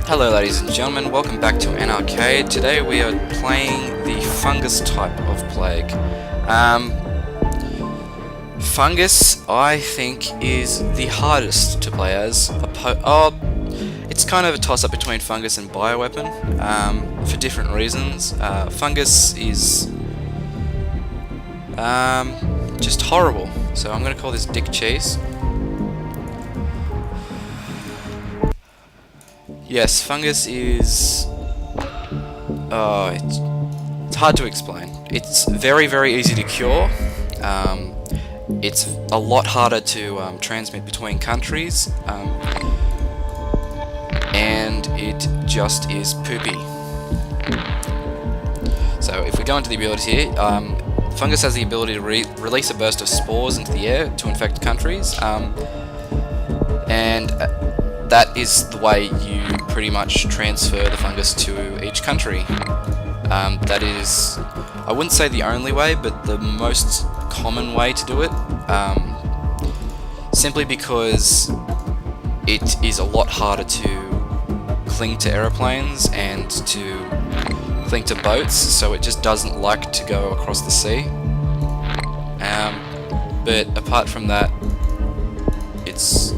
Hello ladies and gentlemen, welcome back to an arcade. Today we are playing the Fungus type of plague. Fungus, I think, is the hardest to play as. It's kind of a toss-up between Fungus and Bioweapon, for different reasons. Fungus is just horrible, so I'm going to call this Dick Cheese. Yes, Fungus is... it's hard to explain. It's very, very easy to cure. It's a lot harder to transmit between countries. And it just is poopy. So if we go into the abilities here, Fungus has the ability to release a burst of spores into the air to infect countries. And that is the way you pretty much transfer the fungus to each country. That is, I wouldn't say the only way, but the most common way to do it. Simply because it is a lot harder to cling to aeroplanes and to cling to boats, so it just doesn't like to go across the sea. But apart from that, it's...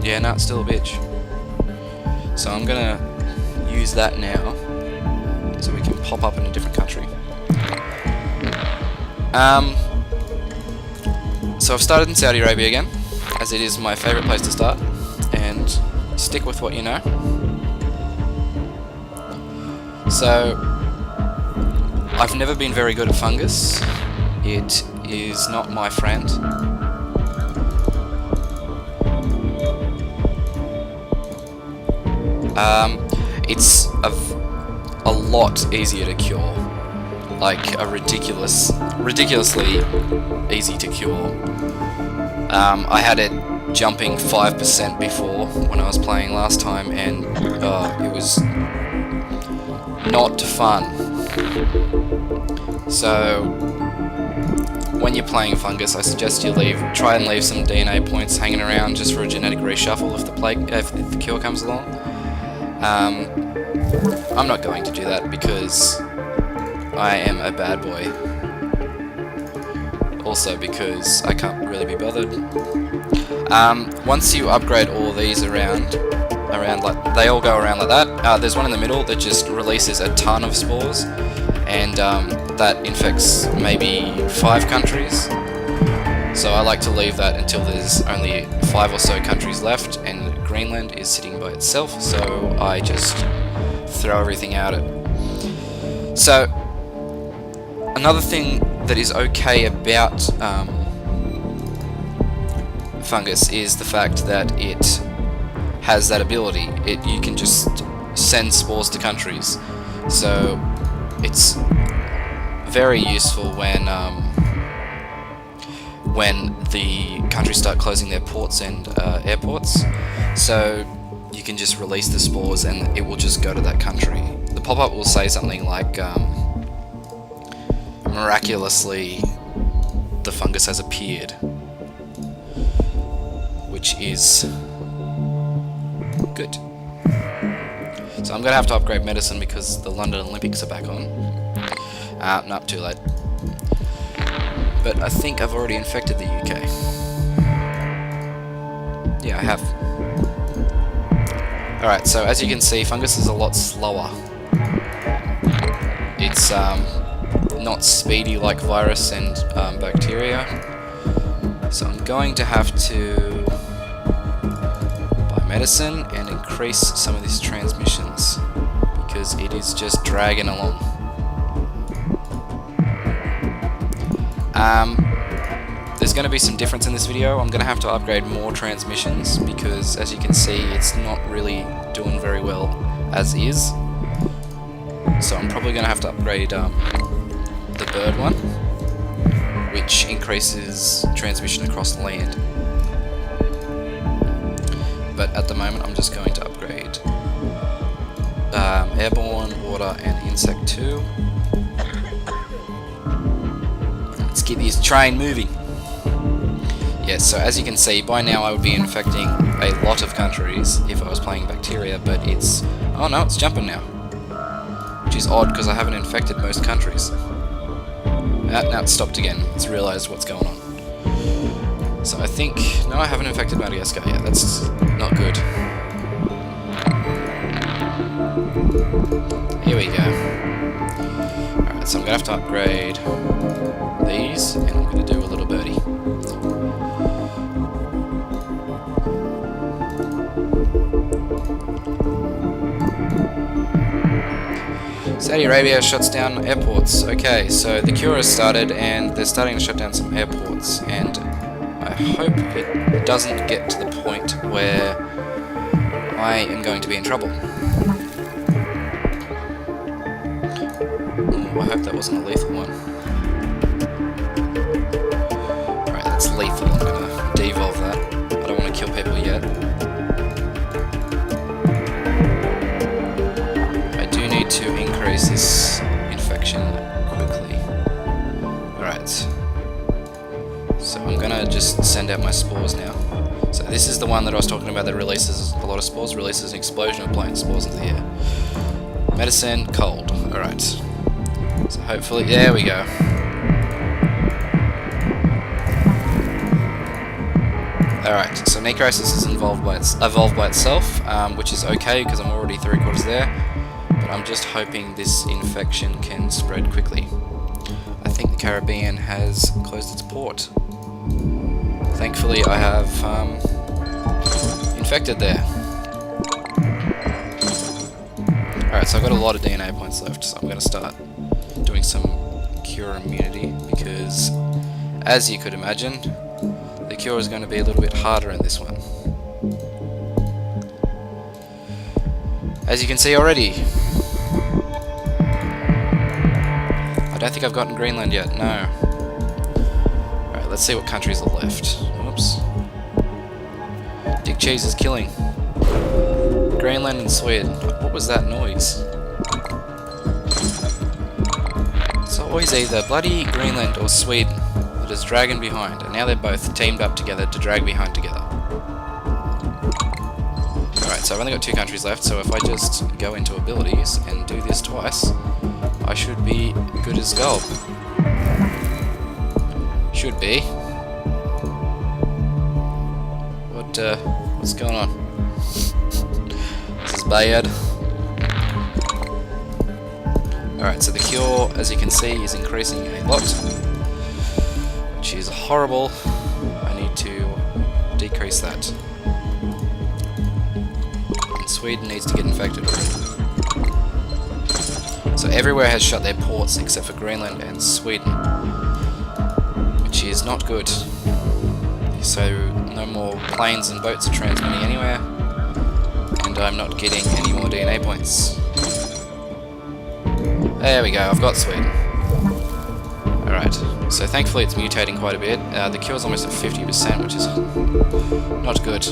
yeah, no, it's still a bitch. So I'm gonna use that now, so we can pop up in a different country. So I've started in Saudi Arabia again, as it is my favourite place to start, and stick with what you know. So, I've never been very good at Fungus. It is not my friend. It's a lot easier to cure, like a ridiculously easy to cure. I had it jumping 5% before when I was playing last time, and it was not fun. So when you're playing Fungus, I suggest you try and leave some DNA points hanging around just for a genetic reshuffle if the cure comes along. I'm not going to do that because I am a bad boy. Also because I can't really be bothered. Once you upgrade all these around like they all go around like that. There's one in the middle that just releases a ton of spores, and that infects maybe 5 countries. So I like to leave that until there's only 5 or so countries left, and Greenland is sitting by itself, so I just throw everything out it. So, another thing that is okay about Fungus is the fact that it has that ability. You can just send spores to countries, so it's very useful when the countries start closing their ports and airports. So you can just release the spores and it will just go to that country. The pop-up will say something like, miraculously, the fungus has appeared, which is good. So I'm going to have to upgrade medicine because the London Olympics are back on. No, too late. But I think I've already infected the UK. Yeah, I have. Alright, so as you can see, Fungus is a lot slower. It's not speedy like virus and bacteria. So I'm going to have to buy medicine and increase some of these transmissions, because it is just dragging along. There's going to be some difference in this video. I'm going to have to upgrade more transmissions because, as you can see, it's not really doing very well as is. So I'm probably going to have to upgrade the bird one, which increases transmission across the land. But at the moment I'm just going to upgrade airborne, water and insect 2. Let's get this train moving. Yes, so as you can see, by now I would be infecting a lot of countries if I was playing bacteria. area, but it's... Oh no, it's jumping now. Which is odd, because I haven't infected most countries. Now it's stopped again. It's realised what's going on. So I think... No, I haven't infected Madagascar yet. That's not good. Here we go. Alright, so I'm going to have to upgrade these, and I'm going to do a little birdie. Saudi Arabia shuts down airports. Okay, so the cure has started, and they're starting to shut down some airports, and I hope it doesn't get to the point where I am going to be in trouble. I hope that wasn't a lethal one. Alright, that's lethal. I'm going to devolve that. I don't want to kill people yet. I do need to increase this infection quickly. Alright. So I'm going to just send out my spores now. So this is the one that I was talking about that releases a lot of spores, releases an explosion of plant spores into the air. Medicine, cold. Alright. So hopefully, there we go. Alright, so necrosis is evolved by itself, which is okay because I'm already 3/4 there. But I'm just hoping this infection can spread quickly. I think the Caribbean has closed its port. Thankfully, I have infected there. Alright, so I've got a lot of DNA points left, so I'm going to start doing some cure immunity, because as you could imagine, the cure is going to be a little bit harder in this one. As you can see already, I don't think I've gotten Greenland yet, no. Alright, let's see what countries are left. Oops. Dick Cheese is killing. Greenland and Sweden. What was that noise? It's always either bloody Greenland or Sweden that is dragging behind, and now they're both teamed up together to drag behind together. Alright, so I've only got 2 countries left, so if I just go into abilities and do this twice, I should be good as gold. Should be. What's going on? This is bad. Alright, so the cure, as you can see, is increasing a lot, which is horrible. I need to decrease that. And Sweden needs to get infected already. So everywhere has shut their ports except for Greenland and Sweden, which is not good. So no more planes and boats are transmitting anywhere, and I'm not getting any more DNA points. There we go, I've got Sweden. Alright, so thankfully it's mutating quite a bit. The cure's almost at 50%, which is not good.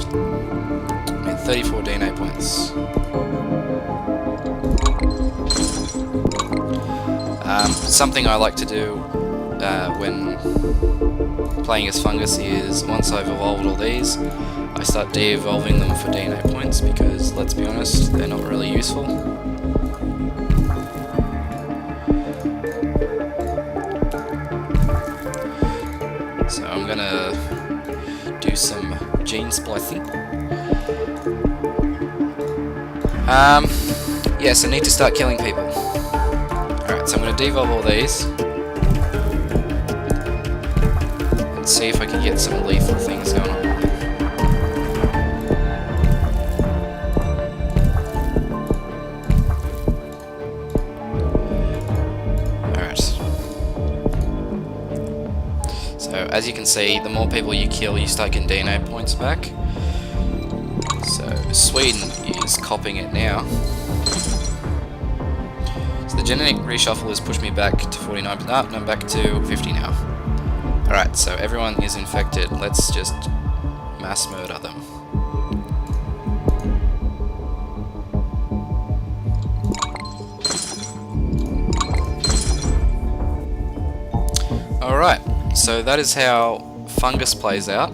And 34 DNA points. Something I like to do when playing as Fungus is, once I've evolved all these, I start de-evolving them for DNA points, because, let's be honest, they're not really useful. So I'm gonna do some gene splicing. Yes, I need to start killing people. Alright, so I'm gonna devolve all these. And see if I can get some lethal things going on. As you can see, the more people you kill, you start getting DNA points back. So Sweden is copying it now. So the genetic reshuffle has pushed me back to 49, but no, I'm back to 50 now. Alright, so everyone is infected. Let's just mass murder them. Alright. So that is how Fungus plays out.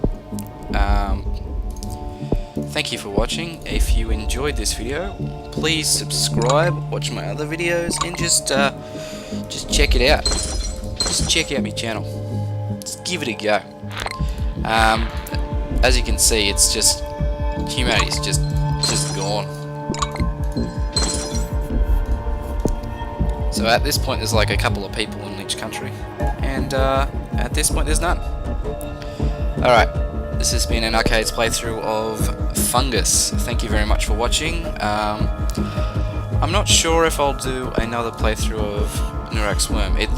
thank you for watching. If you enjoyed this video, please subscribe, watch my other videos, and just check it out. Just check out my channel. Just give it a go. As you can see, it's just humanity's just gone. So at this point, there's like a couple of people in each country, and at this point, there's none. All right. This has been an arcades playthrough of Fungus. Thank you very much for watching. I'm not sure if I'll do another playthrough of Nurak's Worm. It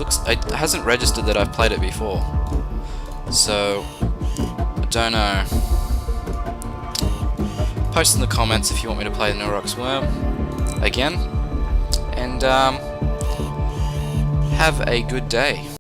hasn't registered that I've played it before, so I don't know. Post in the comments if you want me to play Nurak's Worm again, and have a good day.